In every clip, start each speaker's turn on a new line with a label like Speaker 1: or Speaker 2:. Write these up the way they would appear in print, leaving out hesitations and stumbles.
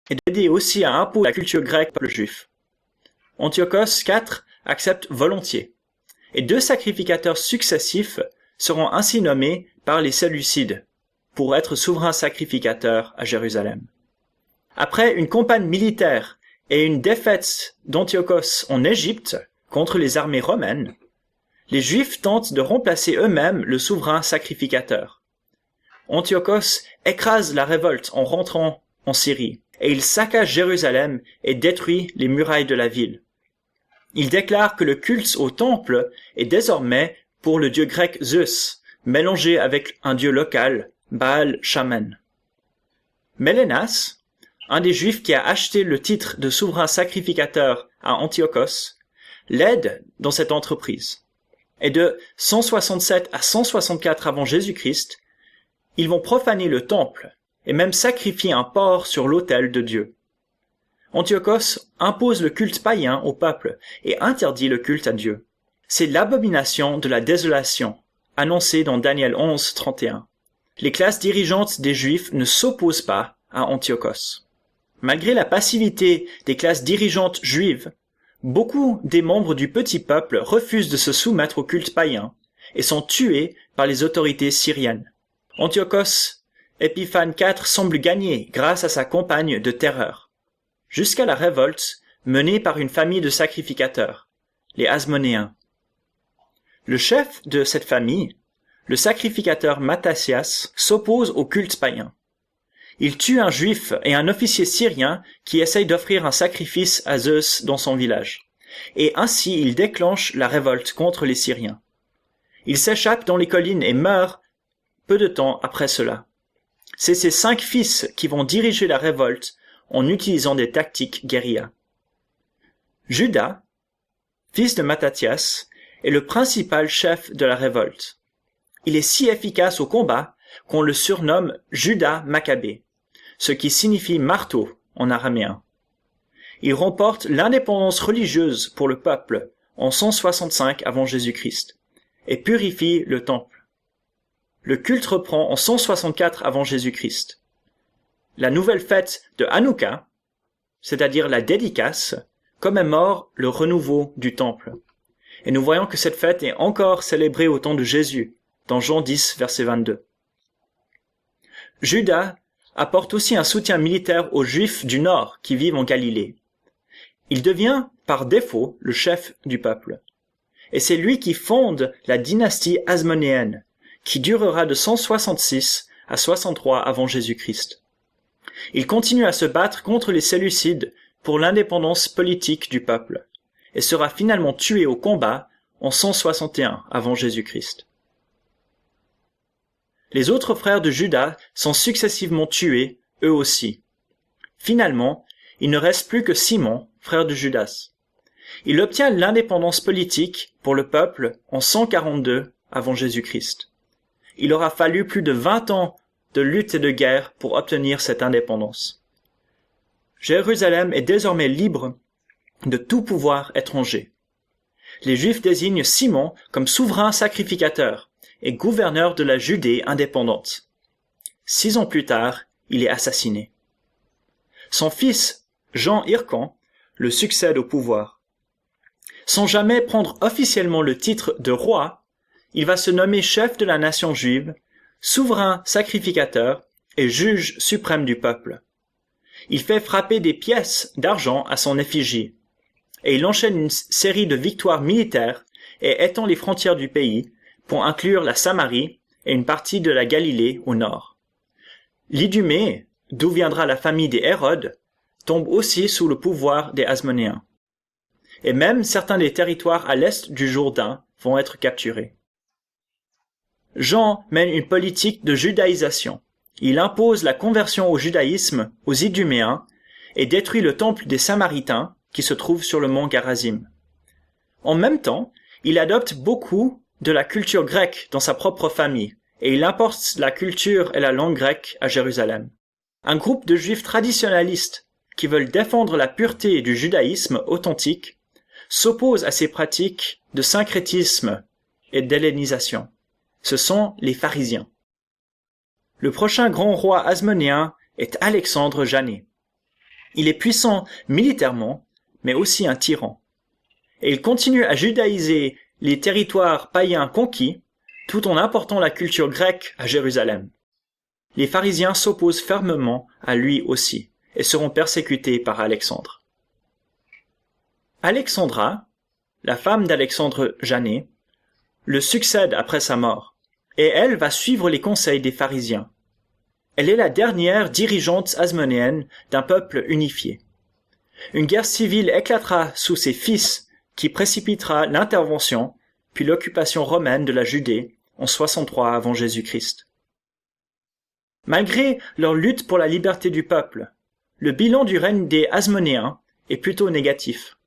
Speaker 1: et dédié aussi à imposer la culture grecque par le juif. Antiochos IV accepte volontiers, et 2 sacrificateurs successifs seront ainsi nommés par les Séleucides pour être souverains sacrificateurs à Jérusalem. Après une campagne militaire et une défaite d'Antiochos en Égypte contre les armées romaines, les Juifs tentent de remplacer eux-mêmes le souverain sacrificateur. Antiochos écrase la révolte en rentrant en Syrie, et il saccage Jérusalem et détruit les murailles de la ville. Il déclare que le culte au temple est désormais pour le dieu grec Zeus, mélangé avec un dieu local, Baal Shaman. Mélénas, un des Juifs qui a acheté le titre de souverain sacrificateur à Antiochos, l'aide dans cette entreprise. Et de 167 à 164 avant Jésus-Christ, ils vont profaner le temple et même sacrifier un porc sur l'autel de Dieu. Antiochos impose le culte païen au peuple et interdit le culte à Dieu. C'est l'abomination de la désolation, annoncée dans Daniel 11, 31. Les classes dirigeantes des Juifs ne s'opposent pas à Antiochos. Malgré la passivité des classes dirigeantes juives, beaucoup des membres du petit peuple refusent de se soumettre au culte païen et sont tués par les autorités syriennes. Antiochos Épiphane IV semble gagner grâce à sa campagne de terreur, jusqu'à la révolte menée par une famille de sacrificateurs, les Hasmonéens. Le chef de cette famille, le sacrificateur Mattathias, s'oppose au culte païen. Il tue un juif et un officier syrien qui essaye d'offrir un sacrifice à Zeus dans son village. Et ainsi il déclenche la révolte contre les Syriens. Il s'échappe dans les collines et meurt peu de temps après cela. C'est ses 5 fils qui vont diriger la révolte en utilisant des tactiques guérilla. Judas, fils de Mattathias, est le principal chef de la révolte. Il est si efficace au combat qu'on le surnomme Judas Maccabée, ce qui signifie marteau en araméen. Il remporte l'indépendance religieuse pour le peuple en 165 avant Jésus-Christ et purifie le temple. Le culte reprend en 164 avant Jésus-Christ. La nouvelle fête de Hanouka, c'est-à-dire la dédicace, commémore le renouveau du temple. Et nous voyons que cette fête est encore célébrée au temps de Jésus, dans Jean 10, verset 22. Judas apporte aussi un soutien militaire aux Juifs du Nord qui vivent en Galilée. Il devient, par défaut, le chef du peuple. Et c'est lui qui fonde la dynastie hasmonéenne, qui durera de 166 à 63 avant Jésus-Christ. Il continue à se battre contre les Séleucides pour l'indépendance politique du peuple, et sera finalement tué au combat en 161 avant Jésus-Christ. Les autres frères de Judas sont successivement tués, eux aussi. Finalement, il ne reste plus que Simon, frère de Judas. Il obtient l'indépendance politique pour le peuple en 142 avant Jésus-Christ. Il aura fallu plus de 20 ans de lutte et de guerre pour obtenir cette indépendance. Jérusalem est désormais libre de tout pouvoir étranger. Les Juifs désignent Simon comme souverain sacrificateur et gouverneur de la Judée indépendante. 6 ans plus tard, il est assassiné. Son fils, Jean Hircan, le succède au pouvoir. Sans jamais prendre officiellement le titre de roi, il va se nommer chef de la nation juive, souverain sacrificateur et juge suprême du peuple. Il fait frapper des pièces d'argent à son effigie, et il enchaîne une série de victoires militaires et étend les frontières du pays pour inclure la Samarie et une partie de la Galilée au nord. L'Idumée, d'où viendra la famille des Hérodes, tombe aussi sous le pouvoir des Hasmonéens. Et même certains des territoires à l'est du Jourdain vont être capturés. Jean mène une politique de judaïsation. Il impose la conversion au judaïsme aux Iduméens et détruit le temple des Samaritains qui se trouve sur le mont Garazim. En même temps, il adopte beaucoup de la culture grecque dans sa propre famille et il importe la culture et la langue grecque à Jérusalem. Un groupe de juifs traditionnalistes qui veulent défendre la pureté du judaïsme authentique s'oppose à ces pratiques de syncrétisme et d'hellénisation. Ce sont les pharisiens. Le prochain grand roi hasmonéen est Alexandre Janet. Il est puissant militairement, mais aussi un tyran. Et il continue à judaïser les territoires païens conquis, tout en important la culture grecque à Jérusalem. Les pharisiens s'opposent fermement à lui aussi, et seront persécutés par Alexandre. Alexandra, la femme d'Alexandre Janet, le succède après sa mort, et elle va suivre les conseils des pharisiens. Elle est la dernière dirigeante hasmonéenne d'un peuple unifié. Une guerre civile éclatera sous ses fils qui précipitera l'intervention puis l'occupation romaine de la Judée en 63 avant Jésus-Christ. Malgré leur lutte pour la liberté du peuple, le bilan du règne des Hasmonéens est plutôt négatif.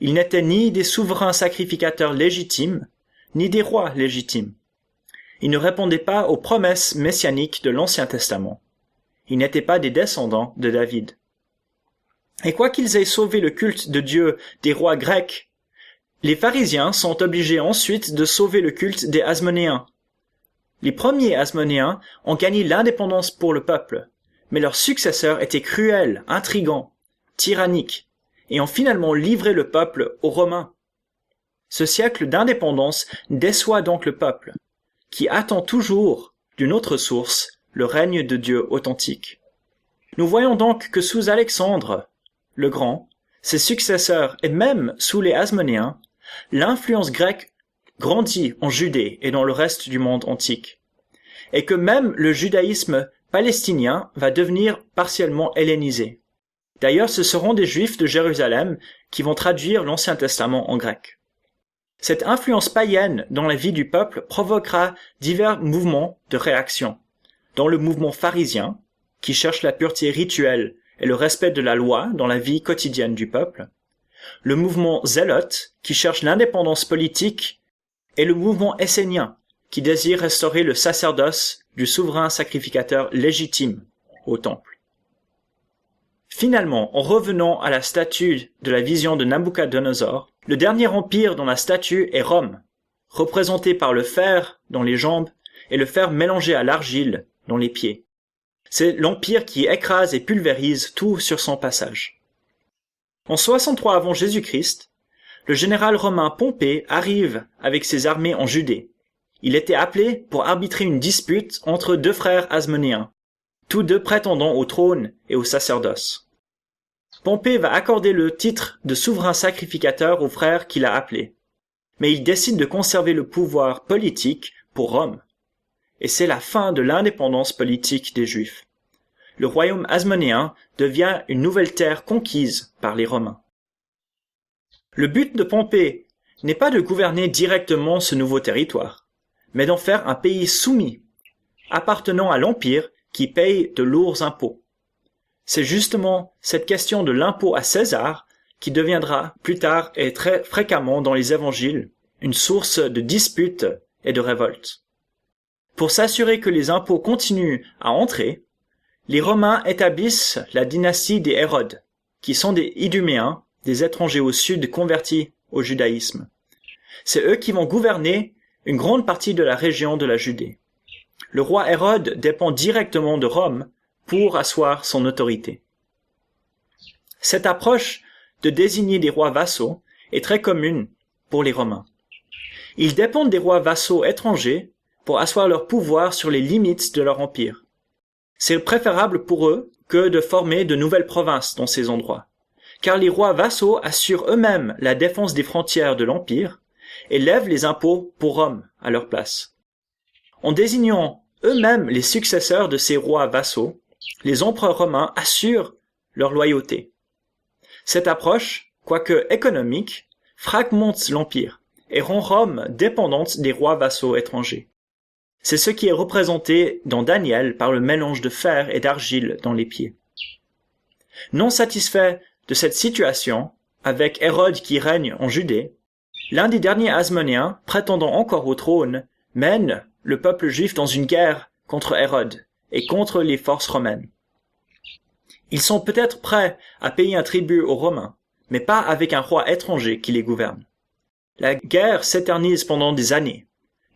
Speaker 1: Ils n'étaient ni des souverains sacrificateurs légitimes, ni des rois légitimes. Ils ne répondaient pas aux promesses messianiques de l'Ancien Testament. Ils n'étaient pas des descendants de David. Et quoi qu'ils aient sauvé le culte de Dieu des rois grecs, les pharisiens sont obligés ensuite de sauver le culte des Hasmonéens. Les premiers Hasmonéens ont gagné l'indépendance pour le peuple, mais leurs successeurs étaient cruels, intrigants, tyranniques, et ont finalement livré le peuple aux Romains. Ce siècle d'indépendance déçoit donc le peuple, qui attend toujours, d'une autre source, le règne de Dieu authentique. Nous voyons donc que sous Alexandre le Grand, ses successeurs et même sous les Hasmonéens, l'influence grecque grandit en Judée et dans le reste du monde antique, et que même le judaïsme palestinien va devenir partiellement hellénisé. D'ailleurs, ce seront des Juifs de Jérusalem qui vont traduire l'Ancien Testament en grec. Cette influence païenne dans la vie du peuple provoquera divers mouvements de réaction, dont le mouvement pharisien, qui cherche la pureté rituelle et le respect de la loi dans la vie quotidienne du peuple, le mouvement zélote, qui cherche l'indépendance politique, et le mouvement essénien, qui désire restaurer le sacerdoce du souverain sacrificateur légitime au temple. Finalement, en revenant à la statue de la vision de Nabuchodonosor, le dernier empire dans la statue est Rome, représenté par le fer dans les jambes et le fer mélangé à l'argile dans les pieds. C'est l'empire qui écrase et pulvérise tout sur son passage. En 63 avant Jésus-Christ, le général romain Pompée arrive avec ses armées en Judée. Il était appelé pour arbitrer une dispute entre deux frères hasmonéens, tous deux prétendant au trône et au sacerdoce. Pompée va accorder le titre de souverain sacrificateur au frère qu'il a appelé, mais il décide de conserver le pouvoir politique pour Rome. Et c'est la fin de l'indépendance politique des Juifs. Le royaume hasmonéen devient une nouvelle terre conquise par les Romains. Le but de Pompée n'est pas de gouverner directement ce nouveau territoire, mais d'en faire un pays soumis, appartenant à l'Empire qui paye de lourds impôts. C'est justement cette question de l'impôt à César qui deviendra plus tard et très fréquemment dans les évangiles une source de disputes et de révoltes. Pour s'assurer que les impôts continuent à entrer, les Romains établissent la dynastie des Hérodes, qui sont des Iduméens, des étrangers au sud convertis au judaïsme. C'est eux qui vont gouverner une grande partie de la région de la Judée. Le roi Hérode dépend directement de Rome pour asseoir son autorité. Cette approche de désigner des rois vassaux est très commune pour les Romains. Ils dépendent des rois vassaux étrangers pour asseoir leur pouvoir sur les limites de leur empire. C'est préférable pour eux que de former de nouvelles provinces dans ces endroits, car les rois vassaux assurent eux-mêmes la défense des frontières de l'empire et lèvent les impôts pour Rome à leur place. En désignant eux-mêmes les successeurs de ces rois vassaux, les empereurs romains assurent leur loyauté. Cette approche, quoique économique, fragmente l'empire et rend Rome dépendante des rois vassaux étrangers. C'est ce qui est représenté dans Daniel par le mélange de fer et d'argile dans les pieds. Non satisfait de cette situation, avec Hérode qui règne en Judée, l'un des derniers Hasmonéens, prétendant encore au trône, mène le peuple juif dans une guerre contre Hérode et contre les forces romaines. Ils sont peut-être prêts à payer un tribut aux Romains, mais pas avec un roi étranger qui les gouverne. La guerre s'éternise pendant des années,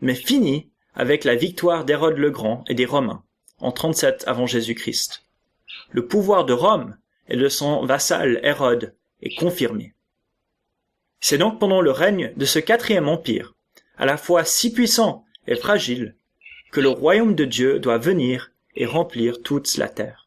Speaker 1: mais finit avec la victoire d'Hérode le Grand et des Romains, en 37 avant Jésus-Christ. Le pouvoir de Rome et de son vassal Hérode est confirmée. C'est donc pendant le règne de ce quatrième empire, à la fois si puissant et fragile, que le royaume de Dieu doit venir et remplir toute la terre.